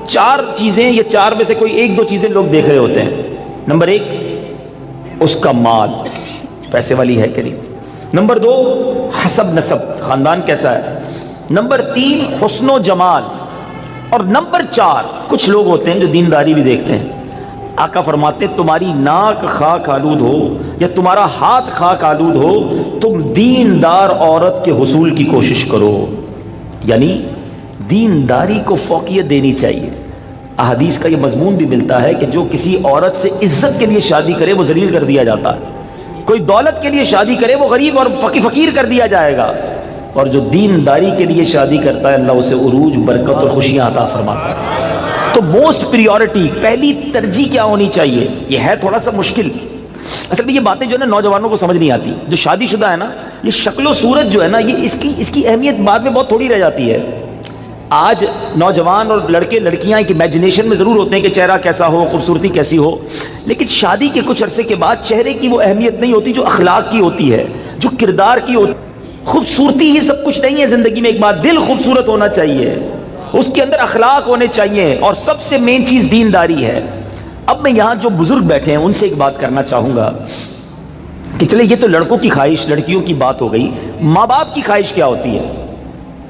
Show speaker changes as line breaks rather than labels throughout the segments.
چار چیزیں، یہ چار میں سے کوئی ایک دو چیزیں لوگ دیکھ رہے ہوتے ہیں۔ نمبر ایک اس کا مال، پیسے والی ہے کہ نہیں۔ نمبر دو حسب نسب، خاندان کیسا ہے۔ نمبر تین حسن و جمال، اور نمبر چار کچھ لوگ ہوتے ہیں جو دینداری بھی دیکھتے ہیں۔ آقا فرماتے تمہاری ناک خاک آلود ہو یا تمہارا ہاتھ خاک آلود ہو، تم دیندار عورت کے حصول کی کوشش کرو، یعنی دینداری کو فوقیت دینی چاہیے۔ احادیث کا یہ مضمون بھی ملتا ہے کہ جو کسی عورت سے عزت کے لیے شادی کرے وہ ذلیل کر دیا جاتا ہے، کوئی دولت کے لیے شادی کرے وہ غریب اور فقیر کر دیا جائے گا، اور جو دینداری کے لیے شادی کرتا ہے اللہ اسے عروج، برکت اور خوشیاں عطا فرماتا ہے۔ تو موسٹ پریورٹی، پہلی ترجیح کیا ہونی چاہیے؟ یہ ہے تھوڑا سا مشکل، اصل میں یہ باتیں جو ہے نا نوجوانوں کو سمجھ نہیں آتی۔ جو شادی شدہ ہے نا، یہ شکل و صورت جو ہے نا، یہ اس کی اہمیت بعد میں بہت تھوڑی رہ جاتی ہے۔ آج نوجوان اور لڑکے لڑکیاں ایک امیجنیشن میں ضرور ہوتے ہیں کہ چہرہ کیسا ہو، خوبصورتی کیسی ہو، لیکن شادی کے کچھ عرصے کے بعد چہرے کی وہ اہمیت نہیں ہوتی جو اخلاق کی ہوتی ہے، جو کردار کی ہوتی ہے۔ خوبصورتی ہی سب کچھ نہیں ہے زندگی میں، ایک بات دل خوبصورت ہونا چاہیے، اس کے اندر اخلاق ہونے چاہیے، اور سب سے مین چیز دینداری ہے۔ اب میں یہاں جو بزرگ بیٹھے ہیں ان سے ایک بات کرنا چاہوں گا کہ چلے یہ تو لڑکوں کی خواہش، لڑکیوں کی بات ہو گئی، ماں باپ کی خواہش کیا ہوتی ہے؟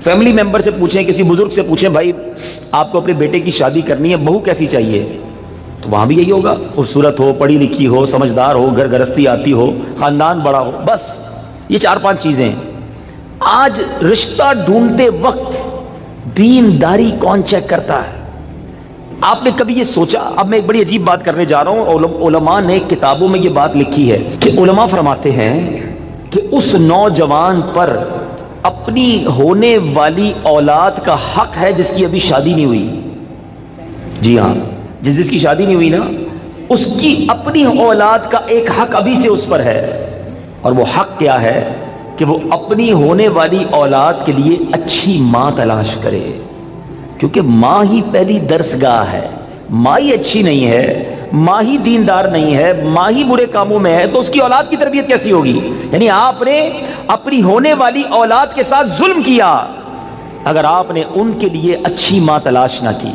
فیملی ممبر سے پوچھیں، کسی بزرگ سے پوچھیں، بھائی آپ کو اپنے بیٹے کی شادی کرنی ہے، بہو کیسی چاہیے؟ تو وہاں بھی یہی ہوگا، خوبصورت ہو، پڑھی لکھی ہو، سمجھدار ہو، گھر گرستی آتی ہو، خاندان بڑا ہو، بس یہ چار پانچ چیزیں ہیں۔ آج رشتہ ڈھونڈتے وقت دینداری کون چیک کرتا ہے؟ آپ نے کبھی یہ سوچا؟ اب میں ایک بڑی عجیب بات کرنے جا رہا ہوں، علماء نے کتابوں میں یہ بات لکھی ہے کہ علماء فرماتے ہیں کہ اس نوجوان پر اپنی ہونے والی اولاد کا حق ہے جس کی ابھی شادی نہیں ہوئی۔ جی ہاں، جس کی شادی نہیں ہوئی نا، اس کی اپنی اولاد کا ایک حق ابھی سے اس پر ہے، اور وہ حق کیا ہے کہ وہ اپنی ہونے والی اولاد کے لیے اچھی ماں تلاش کرے، کیونکہ ماں ہی پہلی درسگاہ ہے۔ ماں ہی اچھی نہیں ہے، ماں ہی دیندار نہیں ہے، ماں ہی برے کاموں میں ہے، تو اس کی اولاد کی تربیت کیسی ہوگی؟ یعنی آپ نے اپنی ہونے والی اولاد کے ساتھ ظلم کیا اگر آپ نے ان کے لیے اچھی ماں تلاش نہ کی۔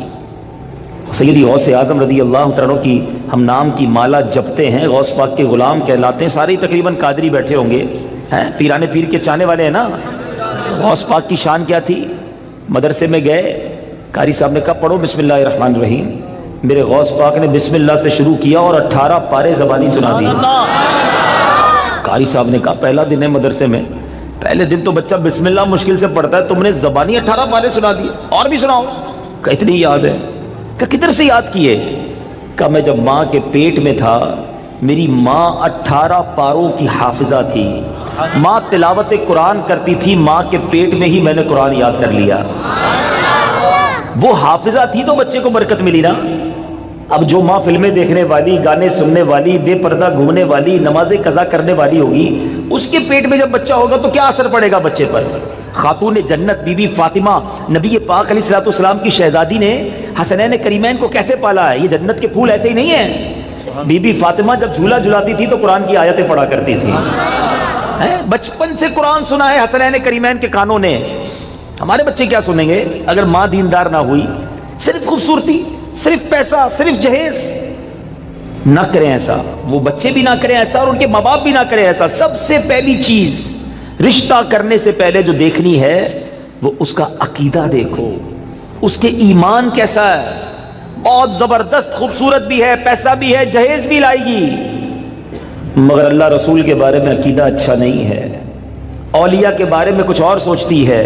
سیدی غوث اعظم رضی اللہ تعالیٰ کی ہم نام کی مالا جپتے ہیں، غوث پاک کے غلام کہلاتے ہیں، سارے تقریباً قادری بیٹھے ہوں گے، پیرانے پیر کے چاہنے والے ہیں نا۔ غوث پاک کی شان کیا تھی؟ مدرسے میں گئے، قاری صاحب نے کہا پڑھو بسم اللہ الرحمن الرحیم، میرے غوث پاک نے بسم اللہ سے شروع کیا اور 18 پارے زبانی سنا دی۔ قاری صاحب نے کہا پہلا دن ہے مدرسے میں، پہلے دن تو بچہ بسم اللہ مشکل سے پڑھتا ہے، تم نے زبانی 18 پارے سنا دی، اور بھی سناؤ۔ کہ اتنی یاد ہے؟ کہ کدھر سے یاد کیے؟ کہ میں جب ماں کے پیٹ میں تھا میری ماں 18 پاروں کی حافظہ تھی، ماں تلاوت قرآن کرتی تھی، ماں کے پیٹ میں ہی میں نے قرآن یاد کر لیا۔ وہ حافظہ تھی تو بچے کو برکت ملی نا۔ اب جو ماں فلمیں دیکھنے والی، گانے سننے والی، بے پردہ گھومنے والی، نمازیں قضا کرنے والی ہوگی، اس کے پیٹ میں جب بچہ ہوگا تو کیا اثر پڑے گا بچے پر؟ خاتون جنت بی بی فاطمہ نبی پاک علیہ الصلوۃ والسلام کی شہزادی نے حسنین کریمین کو کیسے پالا ہے؟ یہ جنت کے پھول ایسے ہی نہیں ہیں۔ بی بی فاطمہ جب جھولا جھلاتی تھی تو قرآن کی آیتیں پڑھا کرتی تھی، بچپن سے قرآن سنا ہے حسنین کریمین کے کانوں نے۔ ہمارے بچے کیا سنیں گے اگر ماں دیندار نہ ہوئی؟ صرف خوبصورتی، صرف پیسہ، صرف جہیز۔ نہ کریں ایسا، وہ بچے بھی نہ کریں ایسا، اور ان کے ماں باپ بھی نہ کریں ایسا۔ سب سے پہلی چیز رشتہ کرنے سے پہلے جو دیکھنی ہے وہ اس کا عقیدہ دیکھو، اس کے ایمان کیسا ہے۔ بہت زبردست خوبصورت بھی ہے، پیسہ بھی ہے، جہیز بھی لائے گی، مگر اللہ رسول کے بارے میں عقیدہ اچھا نہیں ہے، اولیاء کے بارے میں کچھ اور سوچتی ہے،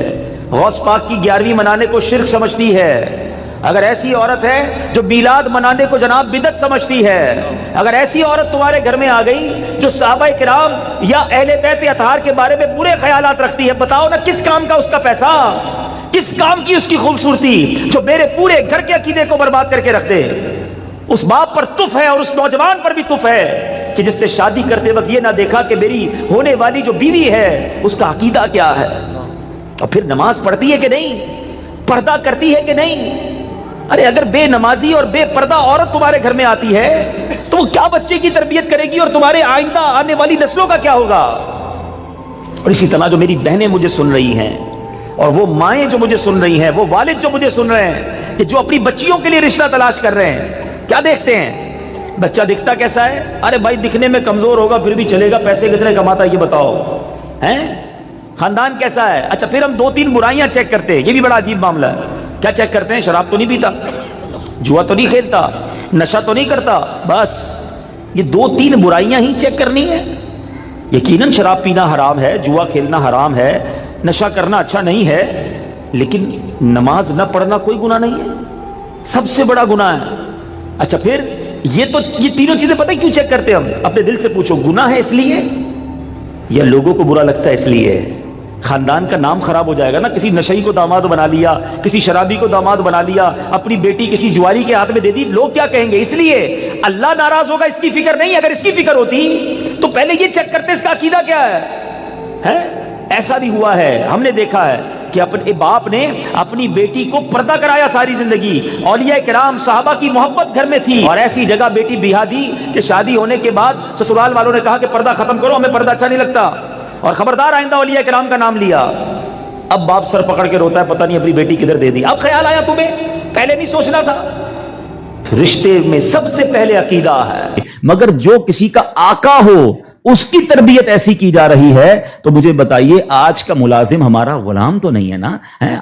غوث پاک کی 11ویں منانے کو شرک سمجھتی ہے۔ اگر ایسی عورت ہے جو میلاد منانے کو جناب بدعت سمجھتی ہے، اگر ایسی عورت تمہارے گھر میں آ گئی جو صحابہ کرام یا اہل بیت اطہار کے بارے میں برے خیالات رکھتی ہے، بتاؤ نا کس کام کا اس کا پیسہ، کس کام کی اس کی خوبصورتی جو میرے پورے گھر کے عقیدے کو برباد کر کے رکھ دے۔ اس باپ پر تف ہے اور اس نوجوان پر بھی تف ہے کہ جس نے شادی کرتے وقت یہ نہ دیکھا کہ میری ہونے والی جو بیوی ہے اس کا عقیدہ کیا ہے، اور پھر نماز پڑھتی ہے کہ نہیں، پردہ کرتی ہے کہ نہیں۔ ارے اگر بے نمازی اور بے پردہ عورت تمہارے گھر میں آتی ہے تو وہ کیا بچے کی تربیت کرے گی، اور تمہارے آئندہ آنے والی نسلوں کا کیا ہوگا؟ اور اسی طرح جو میری بہنیں مجھے سن رہی ہیں، اور وہ مائیں جو مجھے سن رہی ہیں، وہ والد جو مجھے سن رہے ہیں، کہ جو اپنی بچیوں کے لیے رشتہ تلاش کر رہے ہیں کیا دیکھتے ہیں؟ بچہ دکھتا کیسا ہے؟ ارے بھائی دکھنے میں کمزور ہوگا پھر بھی چلے گا، پیسے کس نے کماتا ہے یہ بتاؤ، ہیں؟ خاندان کیسا ہے؟ اچھا پھر ہم 2-3 برائیاں چیک کرتے ہیں، یہ بھی بڑا عجیب معاملہ ہے۔ کیا چیک کرتے ہیں؟ شراب تو نہیں پیتا، جوا تو نہیں کھیلتا، نشہ تو نہیں کرتا، بس یہ 2-3 برائیاں ہی چیک کرنی ہے۔ یقیناً شراب پینا حرام ہے، جوا کھیلنا حرام ہے، نشہ کرنا اچھا نہیں ہے، لیکن نماز نہ پڑھنا کوئی گناہ نہیں ہے، سب سے بڑا گناہ ہے۔ اچھا پھر یہ تینوں چیزیں پتہ کیوں چیک کرتے ہیں ہم؟ اپنے دل سے پوچھو، گناہ ہے اس لیے یا لوگوں کو برا لگتا ہے اس لیے؟ خاندان کا نام خراب ہو جائے گا نا، کسی نشئی کو داماد بنا لیا، کسی شرابی کو داماد بنا لیا، اپنی بیٹی کسی جواری کے ہاتھ میں دے دی، لوگ کیا کہیں گے؟ اس لیے اللہ ناراض ہوگا اس کی فکر نہیں۔ اگر اس کی فکر ہوتی تو پہلے یہ چیک کرتے اس کا عقیدہ کیا ہے۔ ایسا بھی ہوا ہے، ہم نے دیکھا ہے کہ اپنے باپ نے اپنی بیٹی کو پردہ کرایا ساری زندگی، اولیاء کرام صحابہ کی محبت گھر میں تھی، اور ایسی جگہ بیٹی بیاہ دی کہ شادی ہونے کے بعد سسرال والوں نے کہا کہ پردہ ختم کرو، ہمیں پردہ اچھا نہیں لگتا، اور خبردار آئندہ اولیاء کرام کا نام لیا۔ اب باپ سر پکڑ کے روتا ہے، پتہ نہیں اپنی بیٹی کدھر دے دی۔ اب خیال آیا تمہیں، پہلے نہیں سوچنا تھا؟ رشتے میں سب سے پہلے عقیدہ ہے۔ مگر جو کسی کا آقا ہو اس کی تربیت ایسی کی جا رہی ہے تو مجھے بتائیے آج کا ملازم ہمارا غلام تو نہیں ہے نا؟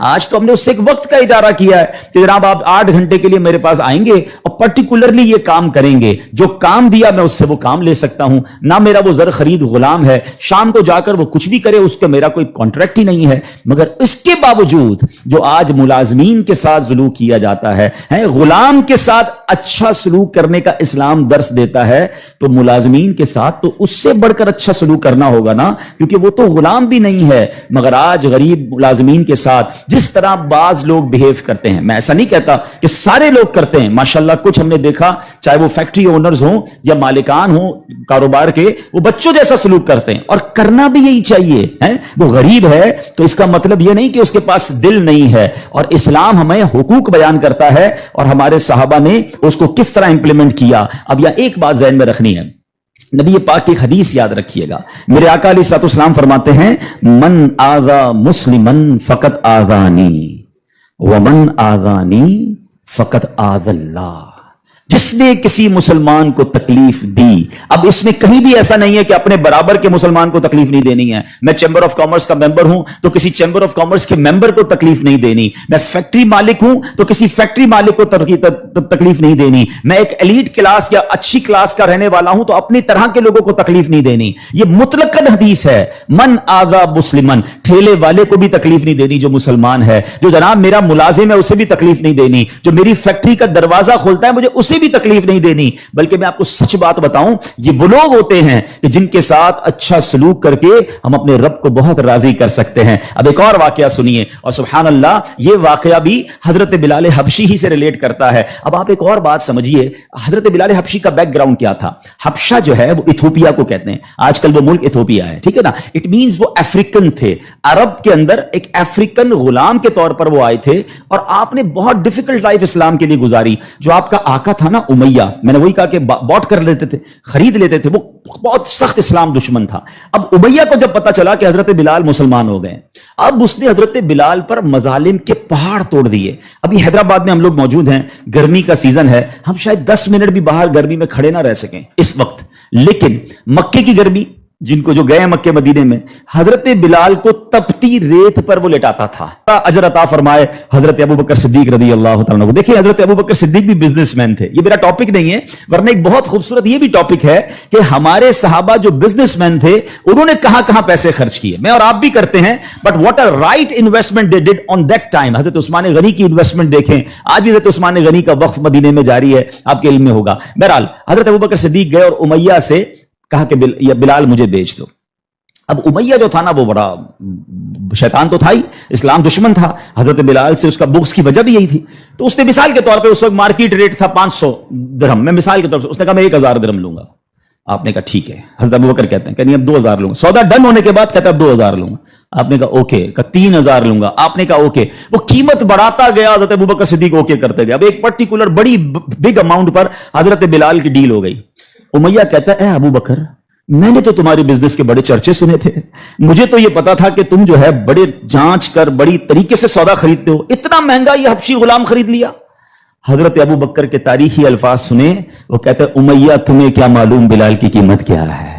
آج تو ہم نے اس سے ایک وقت کا اجارہ کیا ہے کہ جناب آپ 8 گھنٹے کے لیے میرے پاس آئیں گے اور پرٹیکولرلی یہ کام کریں گے، جو کام دیا میں اس سے وہ کام لے سکتا ہوں، نہ میرا وہ زر خرید غلام ہے، شام کو جا کر وہ کچھ بھی کرے اس کا میرا کوئی کانٹریکٹ ہی نہیں ہے۔ مگر اس کے باوجود جو آج ملازمین کے ساتھ سلوک کیا جاتا ہے، غلام کے ساتھ اچھا سلوک کرنے کا اسلام درس دیتا ہے، تو ملازمین کے ساتھ تو اس سے بڑھ کر اچھا سلوک کرنا ہوگا نا، کیونکہ وہ تو غلام بھی نہیں ہے۔ مگر آج غریب ملازمین کے ساتھ جس طرح بعض لوگ بیہیو کرتے ہیں، میں ایسا نہیں کہتا کہ سارے لوگ کرتے ہیں، ماشاءاللہ کچھ ہم نے دیکھا، چاہے وہ فیکٹری اونرز ہوں یا مالکان ہوں کاروبار کے، وہ بچوں جیسا سلوک کرتے ہیں، اور کرنا بھی یہی چاہیے۔ وہ غریب ہے تو اس کا مطلب یہ نہیں کہ اس کے پاس دل نہیں ہے، اور اسلام ہمیں حقوق بیان کرتا ہے اور ہمارے صحابہ نے اس کو کس طرح امپلیمنٹ کیا۔ اب یہاں ایک بات ذہن میں رکھنی ہے، نبی پاک کی حدیث یاد رکھیے گا، میرے آقا علیہ الصلوۃ والسلام فرماتے ہیں من آذا مسلمن فقط آذانی ومن آذانی فقط آذ اللہ، جس نے کسی مسلمان کو تکلیف دی۔ اب اس میں کہیں بھی ایسا نہیں ہے کہ اپنے برابر کے مسلمان کو تکلیف نہیں دینی ہے، میں چیمبر آف کامرس کا ممبر ہوں تو کسی چیمبر آف کامرس کے ممبر کو تکلیف نہیں دینی، میں فیکٹری مالک ہوں تو کسی فیکٹری مالک کو تکلیف نہیں دینی، میں ایک ایلیٹ کلاس یا اچھی کلاس کا رہنے والا ہوں تو اپنی طرح کے لوگوں کو تکلیف نہیں دینی۔ یہ مطلقاً حدیث ہے، من آذا مسلمن، ٹھیلے والے کو بھی تکلیف نہیں دینی جو مسلمان ہے، جو جناب میرا ملازم ہے اسے بھی تکلیف نہیں دینی، جو میری فیکٹری کا دروازہ کھولتا ہے مجھے اسے بھی تکلیف نہیں دینی۔ بلکہ میں آپ کو سچ بات بتاؤں، یہ وہ لوگ ہوتے ہیں کہ جن کے ساتھ اچھا سلوک کر کے ہم اپنے رب کو بہت راضی کر سکتے ہیں۔ اب ایک اور واقعہ سنیے، اور سبحان اللہ یہ واقعہ بھی حضرت بلال حبشی ہی سے ریلیٹ کرتا ہے۔ اب آپ ایک اور بات سمجھیے، حضرت بلال حبشی کا بیک گراؤنڈ کیا تھا؟ حبشہ جو ہے وہ ایتھوپیا کو کہتے ہیں، آج کل وہ ملک ایتھوپیا ہے، ٹھیک ہے نا؟ اٹ مینز وہ افریقن تھے، عرب کے اندر ایک افریقن غلام کے طور پر وہ آئے تھے، اور آپ نے بہت ڈیفیکلٹ لائف اسلام کے لیے گزاری۔ جو آپ کا آقا تھا نا امیہ، میں نے وہی کہا کہ باٹ کر لیتے تھے، خرید لیتے تھے، وہ بہت سخت اسلام دشمن تھا۔ اب امیہ کو جب پتا چلا کہ حضرت بلال مسلمان ہو گئے، اب اس نے حضرت بلال پر مظالم کے پہاڑ توڑ دیے۔ ابھی حیدرآباد میں ہم لوگ موجود ہیں، گرمی کا سیزن ہے، ہم شاید 10 منٹ بھی باہر گرمی میں کھڑے نہ رہ سکیں اس وقت، لیکن مکے کی گرمی، جن کو جو گئے مکے مدینے میں، حضرت بلال کو تپتی ریت پر وہ لٹاتا تھا۔ اجر عطا فرمائے حضرت ابوبکر صدیق رضی اللہ تعالیٰ عنہ۔ دیکھیں حضرت ابوبکر صدیق بھی بزنس مین تھے، یہ میرا ٹاپک نہیں ہے، ورنہ ایک بہت خوبصورت یہ بھی ٹاپک ہے کہ ہمارے صحابہ جو بزنس مین تھے انہوں نے کہاں کہاں پیسے خرچ کیے۔ میں اور آپ بھی کرتے ہیں، but what a right investment they did on that time. Hazrat Usman غنی کی انویسٹمنٹ دیکھیں، آج بھی حضرت عثمان غنی کا وقف مدینے میں جاری ہے، آپ کے علم میں ہوگا۔ بہرحال حضرت ابوبکر صدیق گئے اور امیہ سے کہا کہ بلال مجھے بیچ دو۔ اب امیہ جو تھا نا وہ بڑا شیطان تو تھا ہی، اسلام دشمن تھا، حضرت بلال سے اس کا بغض کی وجہ بھی یہی تھی۔ تو اس نے مثال کے طور پہ، اس وقت مارکیٹ ریٹ تھا 500 درہم، میں مثال کے طور پر اس نے کہا میں 1000 درہم لوں گا۔ آپ نے کہا ٹھیک ہے۔ حضرت ابوبکر کہتے ہیں کہ نہیں اب 2000 لوں گا۔ سودا ڈن ہونے کے بعد کہتا ہے اب 2000 لوں گا۔ آپ نے کہا اوکے، کہا 3000 لوں گا۔ آپ نے کہا اوکے۔ وہ قیمت بڑھاتا گیا، حضرت ابوبکر صدیق اوکے کرتے گئے۔ اب ایک پرٹیکولر بڑی بگ اماؤنٹ پر حضرت بلال کی ڈیل ہو گئی۔ امیہ کہتا ہے اے ابوبکر، میں نے تو تمہاری بزنس کے بڑے چرچے سنے تھے، مجھے تو یہ پتا تھا کہ تم جو ہے بڑے جانچ کر بڑی طریقے سے سودا خریدتے ہو، اتنا مہنگا یہ حبشی غلام خرید لیا۔ حضرت ابو بکر کے تاریخی الفاظ سنے، وہ کہتے ہیں امیہ تمہیں کیا معلوم بلال کی قیمت کیا ہے،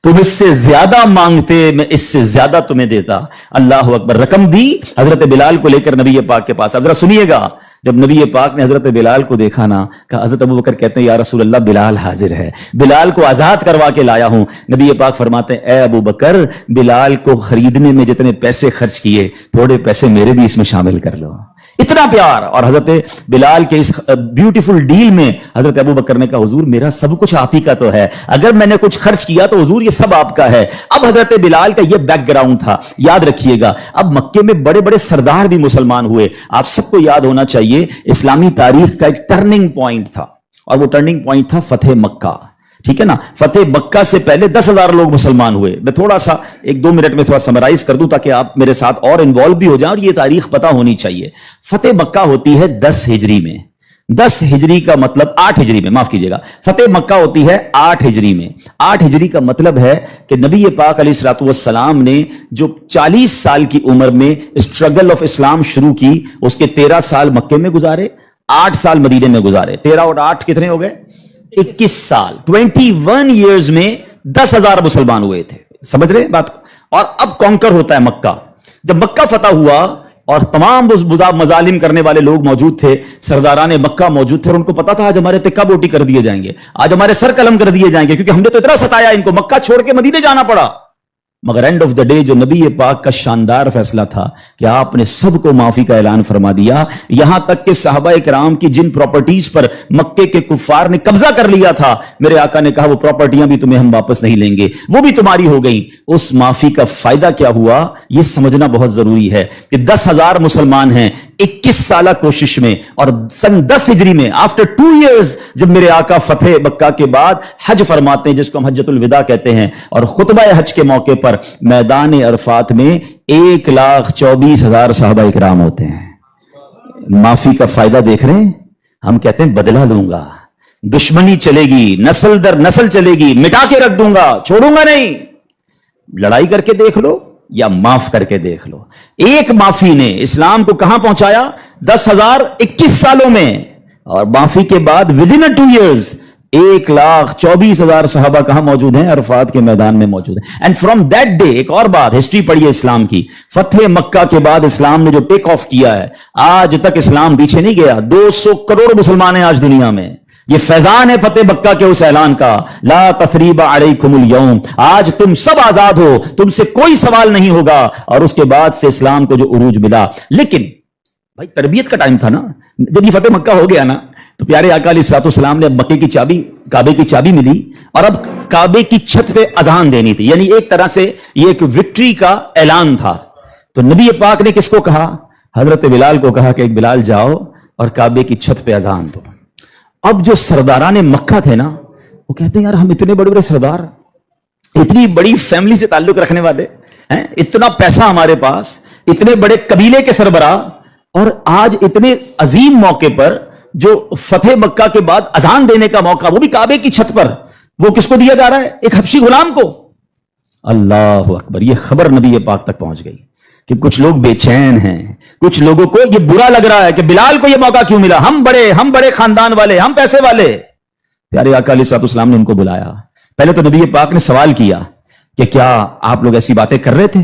تم اس سے زیادہ مانگتے میں اس سے زیادہ تمہیں دیتا۔ اللہ اکبر۔ رقم دی حضرت بلال کو لے کر نبی پاک کے پاس۔ اب ذرا سنیے گا، جب نبی پاک نے حضرت بلال کو دیکھا نا، کہ حضرت ابو بکر کہتے ہیں یا رسول اللہ بلال حاضر ہے، بلال کو آزاد کروا کے لایا ہوں۔ نبی پاک فرماتے ہیں اے ابو بکر، بلال کو خریدنے میں جتنے پیسے خرچ کیے تھوڑے پیسے میرے بھی اس میں شامل کر لو۔ اتنا پیار۔ اور حضرت بلال کے اس بیوٹیفل ڈیل میں حضرت ابو بکر نے کہا حضور میرا سب کچھ آپ ہی کا تو ہے، اگر میں نے کچھ خرچ کیا تو حضور یہ سب آپ کا ہے۔ اب حضرت بلال کا یہ بیک گراؤنڈ تھا، یاد رکھیے گا۔ اب مکے میں بڑے بڑے سردار بھی مسلمان ہوئے۔ آپ سب کو یاد ہونا چاہیے اسلامی تاریخ کا ایک ٹرننگ پوائنٹ تھا، اور وہ ٹرننگ پوائنٹ تھا فتح مکہ، ٹھیک ہے نا۔ فتح مکہ سے پہلے 10,000 لوگ مسلمان ہوئے۔ میں تھوڑا سا 1-2 منٹ میں تھوڑا سمرائز کر دوں تاکہ آپ میرے ساتھ اور انوالو بھی ہو جائیں، اور یہ تاریخ پتہ ہونی چاہیے۔ فتح مکہ ہوتی ہے 10 ہجری میں، 10 ہجری کا مطلب 8 ہجری میں، معاف کیجیے گا، فتح مکہ ہوتی ہے 8 ہجری میں۔ 8 ہجری کا مطلب ہے کہ نبی پاک علیہ الصلوۃ والسلام نے جو 40 سال کی عمر میں اسٹرگل آف اسلام شروع کی، اس کے 13 سال مکے میں گزارے، 8 سال مدینے میں گزارے۔ 13 اور 8 کتنے ہو گئے؟ 21 سال۔ 21 ایئرز میں 10,000 مسلمان ہوئے تھے، سمجھ رہے ہیں بات کو؟ اور اب کانکر ہوتا ہے مکہ۔ جب مکہ فتح ہوا اور تمام مظالم کرنے والے لوگ موجود تھے، سرداران مکہ موجود تھے، اور ان کو پتا تھا آج ہمارے تکہ بوٹی کر دیے جائیں گے، آج ہمارے سر قلم کر دیے جائیں گے، کیونکہ ہم نے تو اتنا ستایا ان کو، مکہ چھوڑ کے مدینے جانا پڑا۔ مگر اینڈ آف دا ڈے جو نبی پاک کا شاندار فیصلہ تھا کہ آپ نے سب کو معافی کا اعلان فرما دیا، یہاں تک کہ صحابہ کرام کی جن پراپرٹیز پر مکے کے کفار نے قبضہ کر لیا تھا، میرے آقا نے کہا وہ پراپرٹیاں بھی تمہیں ہم واپس نہیں لیں گے، وہ بھی تمہاری ہو گئی۔ اس معافی کا فائدہ کیا ہوا یہ سمجھنا بہت ضروری ہے کہ 10,000 مسلمان ہیں 21 سالہ کوشش میں، اور سن 10 ہجری میں آفٹر 2 ایئرز جب میرے آقا فتح مکہ کے بعد حج فرماتے ہیں، جس کو ہم حجۃ الوداع کہتے ہیں، اور خطبہ حج کے موقع پر میدان عرفات میں 1,24,000 صحابہ اکرام ہوتے ہیں۔ معافی کا فائدہ دیکھ رہے ہیں؟ ہم کہتے ہیں بدلہ لوں گا، دشمنی چلے گی، نسل در نسل چلے گی، مٹا کے رکھ دوں گا، چھوڑوں گا نہیں۔ لڑائی کر کے دیکھ لو یا معاف کر کے دیکھ لو، ایک معافی نے اسلام کو کہاں پہنچایا؟ 10,000 21 سالوں میں، اور معافی کے بعد ودن 2 ایئرز 1,24,000 صحابہ کہاں موجود ہیں؟ عرفات کے میدان میں موجود ہیں۔ اینڈ فرام دیٹ ڈے، ایک اور بات، ہسٹری پڑھیے اسلام کی، فتح مکہ کے بعد اسلام نے جو ٹیک آف کیا ہے، آج تک اسلام پیچھے نہیں گیا۔ 200 کروڑ مسلمان ہیں آج دنیا میں۔ یہ فیضان ہے فتح مکہ کے اس اعلان کا، لا تثریب علیکم اليوم، آج تم سب آزاد ہو، تم سے کوئی سوال نہیں ہوگا۔ اور اس کے بعد سے اسلام کو جو عروج ملا، لیکن بھائی تربیت کا ٹائم تھا نا، جب یہ فتح مکہ ہو گیا نا، تو پیارے آقا علیہ الصلوۃ والسلام نے مکے کی چابی، کعبے کی چابی ملی، اور اب کعبے کی چھت پہ اذان دینی تھی، یعنی ایک طرح سے یہ ایک وکٹری کا اعلان تھا۔ تو نبی پاک نے کس کو کہا؟ حضرت بلال کو کہا کہ بلال جاؤ اور کعبے کی چھت پہ اذان دو۔ اب جو سرداران مکہ تھے نا، وہ کہتے ہیں یار ہم اتنے بڑے بڑے سردار، اتنی بڑی فیملی سے تعلق رکھنے والے ہیں، اتنا پیسہ ہمارے پاس، اتنے بڑے قبیلے کے سربراہ، اور آج اتنے عظیم موقع پر جو فتح مکہ کے بعد اذان دینے کا موقع، وہ بھی کعبے کی چھت پر، وہ کس کو دیا جا رہا ہے؟ ایک حبشی غلام کو۔ اللہ اکبر، یہ خبر نبی پاک تک پہنچ گئی کہ کچھ لوگ بے چین ہیں، کچھ لوگوں کو یہ برا لگ رہا ہے کہ بلال کو یہ موقع کیوں ملا، ہم بڑے خاندان والے، ہم پیسے والے۔ پیارے آقا علیہ الصلوۃ والسلام نے ان کو بلایا، پہلے تو نبی پاک نے سوال کیا کہ کیا آپ لوگ ایسی باتیں کر رہے تھے؟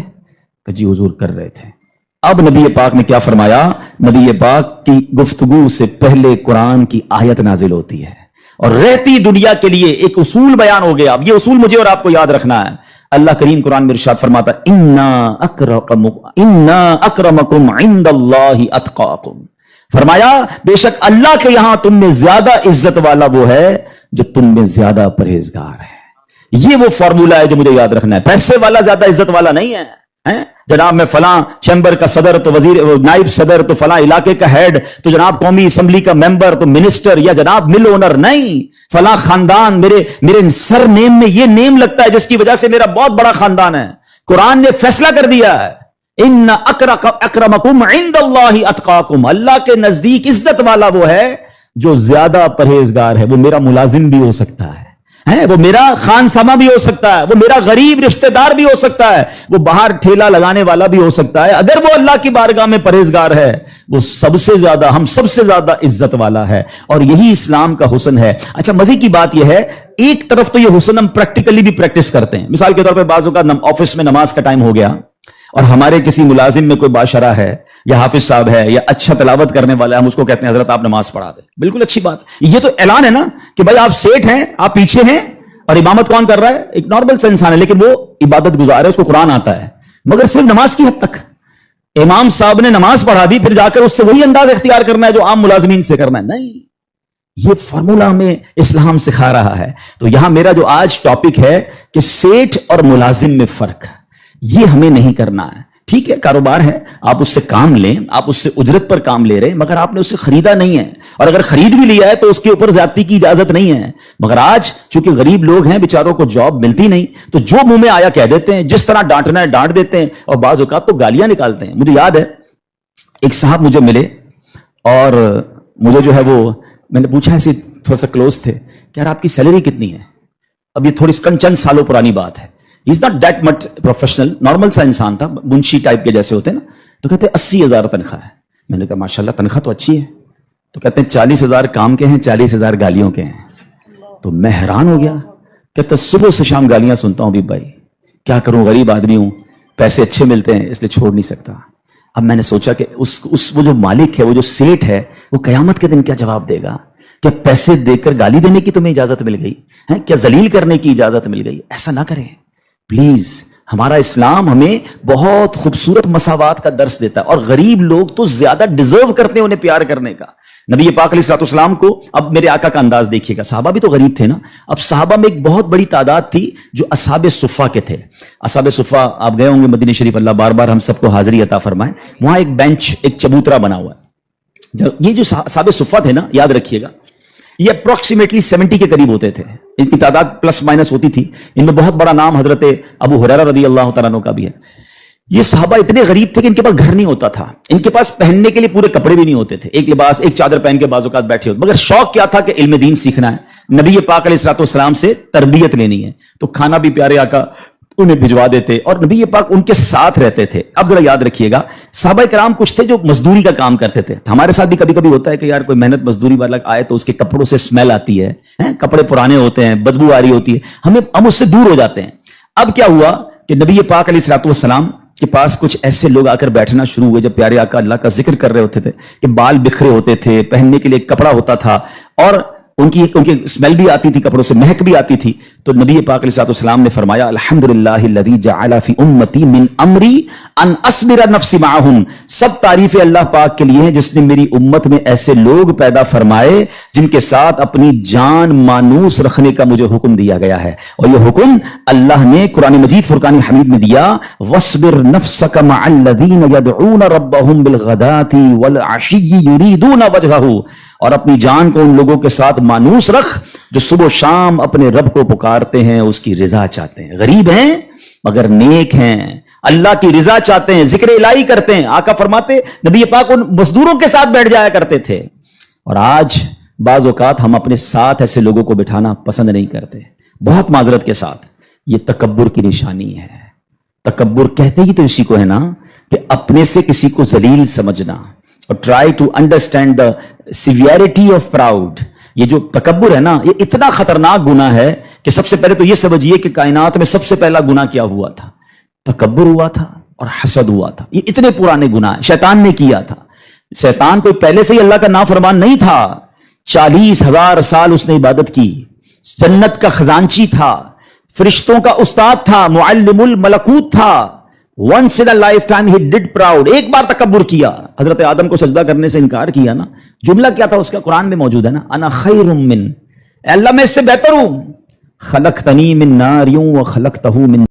کہ جی حضور کر رہے تھے۔ اب نبی پاک نے کیا فرمایا؟ نبی پاک کی گفتگو سے پہلے قرآن کی آیت نازل ہوتی ہے، اور رہتی دنیا کے لیے ایک اصول بیان ہو گیا۔ اب یہ اصول مجھے اور آپ کو یاد رکھنا ہے۔ اللہ کریم قرآن میں ارشاد فرماتا ہے انا اکرمکم عند اللہ اتقاکم، فرمایا بے شک اللہ کے یہاں تم میں زیادہ عزت والا وہ ہے جو تم میں زیادہ پرہیزگار ہے۔ یہ وہ فارمولہ ہے جو مجھے یاد رکھنا ہے۔ پیسے والا زیادہ عزت والا نہیں ہے، جناب میں فلاں چیمبر کا صدر تو وزیر نائب صدر تو فلاں علاقے کا ہیڈ تو جناب قومی اسمبلی کا ممبر تو منسٹر یا جناب مل اونر، نہیں، فلاں خاندان میرے سر نیم میں یہ نیم لگتا ہے جس کی وجہ سے میرا بہت بڑا خاندان ہے۔ قرآن نے فیصلہ کر دیا ہے ان اکرمکم عند اللہ اتقاکم، اللہ کے نزدیک عزت والا وہ ہے جو زیادہ پرہیزگار ہے۔ وہ میرا ملازم بھی ہو سکتا ہے، ہے، وہ میرا خان سامہ بھی ہو سکتا ہے، وہ میرا غریب رشتہ دار بھی ہو سکتا ہے، وہ باہر ٹھیلا لگانے والا بھی ہو سکتا ہے، اگر وہ اللہ کی بارگاہ میں پرہیزگار ہے وہ سب سے زیادہ، ہم سب سے زیادہ عزت والا ہے، اور یہی اسلام کا حسن ہے۔ اچھا مزے کی بات یہ ہے، ایک طرف تو یہ حسن ہم پریکٹیکلی بھی پریکٹس کرتے ہیں، مثال کے طور پہ بعض اوقات آفس میں نماز کا ٹائم ہو گیا اور ہمارے کسی ملازم میں کوئی باشرہ ہے یا حافظ صاحب ہے یا اچھا تلاوت کرنے والا ہے، ہم اس کو کہتے ہیں حضرت آپ نماز پڑھا دیں، بالکل اچھی بات، یہ تو اعلان ہے نا کہ بھائی آپ سیٹ ہیں، آپ پیچھے ہیں، اور امامت کون کر رہا ہے؟ ایک نارمل سا انسان ہے، لیکن وہ عبادت گزار ہے، اس کو قرآن آتا ہے، مگر صرف نماز کی حد تک۔ امام صاحب نے نماز پڑھا دی، پھر جا کر اس سے وہی انداز اختیار کرنا ہے جو عام ملازمین سے کرنا ہے، نہیں، یہ فارمولا ہمیں اسلام سکھا رہا ہے۔ تو یہاں میرا جو آج ٹاپک ہے کہ سیٹ اور ملازم میں فرق، یہ ہمیں نہیں کرنا ہے۔ ٹھیک ہے، کاروبار ہے، آپ اس سے کام لیں، آپ اس سے اجرت پر کام لے رہے ہیں، مگر آپ نے اس سے خریدا نہیں ہے، اور اگر خرید بھی لیا ہے تو اس کے اوپر زیادتی کی اجازت نہیں ہے۔ مگر آج چونکہ غریب لوگ ہیں، بیچاروں کو جاب ملتی نہیں، تو جو منہ میں آیا کہہ دیتے ہیں، جس طرح ڈانٹنا ہے ڈانٹ دیتے ہیں، اور بعض اوقات تو گالیاں نکالتے ہیں۔ مجھے یاد ہے ایک صاحب مجھے ملے اور مجھے جو ہے وہ میں نے پوچھا، ایسے تھوڑا سا کلوز تھے کہ یار آپ کی سیلری کتنی ہے؟ اب یہ تھوڑی چند سالوں پرانی بات ہے، He's not that much professional، normal سا انسان تھا، منشی ٹائپ کے جیسے ہوتے ہیں نا، تو کہتے ہیں 80,000 تنخواہ ہے۔ میں نے کہا ماشاءاللہ تنخواہ تو اچھی ہے، تو کہتے ہیں 40,000 کام کے ہیں، 40,000 گالیوں کے ہیں۔ تو میں حیران ہو گیا، کہتے صبح سے شام گالیاں سنتا ہوں، بھی بھائی کیا کروں، غریب آدمی ہوں، پیسے اچھے ملتے ہیں اس لیے چھوڑ نہیں سکتا۔ اب میں نے سوچا کہ وہ جو مالک ہے، وہ جو سیٹ ہے، وہ قیامت کے دن کیا جواب دے گا؟ کیا پیسے دے کر گالی دینے کی تمہیں اجازت مل گئی ہے؟ کیا ذلیل کرنے کی اجازت مل گئی؟ ایسا نہ کریں پلیز۔ ہمارا اسلام ہمیں بہت خوبصورت مساوات کا درس دیتا ہے، اور غریب لوگ تو زیادہ ڈیزرو کرتے ہیں انہیں پیار کرنے کا۔ نبی پاک علیہ الصلوۃ والسلام کو، اب میرے آقا کا انداز دیکھیے گا، صحابہ بھی تو غریب تھے نا، اب صحابہ میں ایک بہت بڑی تعداد تھی جو اصحاب صفہ کے تھے۔ اصحاب صفہ آپ گئے ہوں گے مدینہ شریف، اللہ بار بار ہم سب کو حاضری عطا فرمائے، وہاں ایک بینچ، ایک چبوترا بنا ہوا ہے۔ یہ جو اصحاب صفہ تھے نا، یاد رکھیے گا، یہ اپروکسیمیٹلی 70 کے قریب ہوتے تھے، ان کی تعداد پلس مائنس ہوتی تھی، ان میں بہت بڑا نام حضرت ابو ہریرہ رضی اللہ تعالیٰ عنہ کا بھی ہے۔ یہ صحابہ اتنے غریب تھے کہ ان کے پاس گھر نہیں ہوتا تھا، ان کے پاس پہننے کے لیے پورے کپڑے بھی نہیں ہوتے تھے، ایک لباس، ایک چادر پہن کے بعض اوقات بیٹھے ہوتے، مگر شوق کیا تھا کہ علم دین سیکھنا ہے، نبی پاک علیہ الصلوۃ والسلام سے تربیت لینی ہے، تو کھانا بھی پیارے آقا انہیں بھجوا دیتے، اور نبی پاک ان کے ساتھ رہتے تھے۔ اب ذرا یاد رکھیے گا، صحابہ کرام کچھ تھے جو مزدوری کا کام کرتے تھے، ہمارے ساتھ بھی کبھی کبھی ہوتا ہے کہ یار کوئی محنت مزدوری والا آئے تو اس کے کپڑوں سے اسمیل آتی ہے، کپڑے پرانے ہوتے ہیں، بدبو آ رہی ہوتی ہے، ہم اس سے دور ہو جاتے ہیں۔ اب کیا ہوا کہ نبی پاک علیہ الصلوۃ والسلام کے پاس کچھ ایسے لوگ آ کر بیٹھنا شروع ہوئے جب پیارے آقا اللہ کا ذکر کر رہے ہوتے تھے کہ بال بکھرے ہوتے تھے، پہننے کے لیے کپڑا ہوتا تھا، اور ان کی اسمیل بھی آتی تھی، کپڑوں سے مہک بھی آتی تھی۔ تو نبی پاک علیہ الصلوۃ والسلام نے فرمایا الحمدللہ الذی جعل فی امتی من امری ان اصبر نفسی معہم، سب تعریف اللہ پاک کے لیے ہیں جس نے میری امت میں ایسے لوگ پیدا فرمائے جن کے ساتھ اپنی جان مانوس رکھنے کا مجھے حکم دیا گیا ہے، اور یہ حکم اللہ نے قرآن مجید فرقان حمید میں دیا، وَاصْبِرْ نَفْسَكَ مَعَ الَّذِينَ يَدْعُونَ رَبَّهُمْ بِالْغَدَاةِ وَالْعَشِيِّ يُرِيدُونَ وَجْهَهُ، اور اپنی جان کو ان لوگوں کے ساتھ مانوس رکھ جو صبح و شام اپنے رب کو پکارتے ہیں، اس کی رضا چاہتے ہیں، غریب ہیں مگر نیک ہیں، اللہ کی رضا چاہتے ہیں، ذکر الہی کرتے ہیں۔ آقا فرماتے نبی پاک ان مزدوروں کے ساتھ بیٹھ جایا کرتے تھے، اور آج بعض اوقات ہم اپنے ساتھ ایسے لوگوں کو بٹھانا پسند نہیں کرتے، بہت معذرت کے ساتھ، یہ تکبر کی نشانی ہے۔ تکبر کہتے ہی تو اسی کو ہے نا کہ اپنے سے کسی کو ذلیل سمجھنا، اور try to understand the severity of proud. یہ جو تکبر ہے نا، یہ اتنا خطرناک گناہ ہے کہ سب سے پہلے تو یہ سمجھیے کہ کائنات میں سب سے پہلا گناہ کیا ہوا تھا؟ تکبر ہوا تھا اور حسد ہوا تھا۔ یہ اتنے پرانے گناہ شیطان نے کیا تھا۔ شیطان کوئی پہلے سے ہی اللہ کا نافرمان نہیں تھا، 40,000 سال اس نے عبادت کی، جنت کا خزانچی تھا، فرشتوں کا استاد تھا، معلم الملکوت تھا۔ once in a lifetime he did proud، ایک بار تکبر کیا، حضرت آدم کو سجدہ کرنے سے انکار کیا نا، جملہ کیا تھا اس کا؟ قرآن میں موجود ہے نا، انا خیر من، اے اللہ میں اس سے بہتر ہوں، خلقتنی من نار وخلقتہ من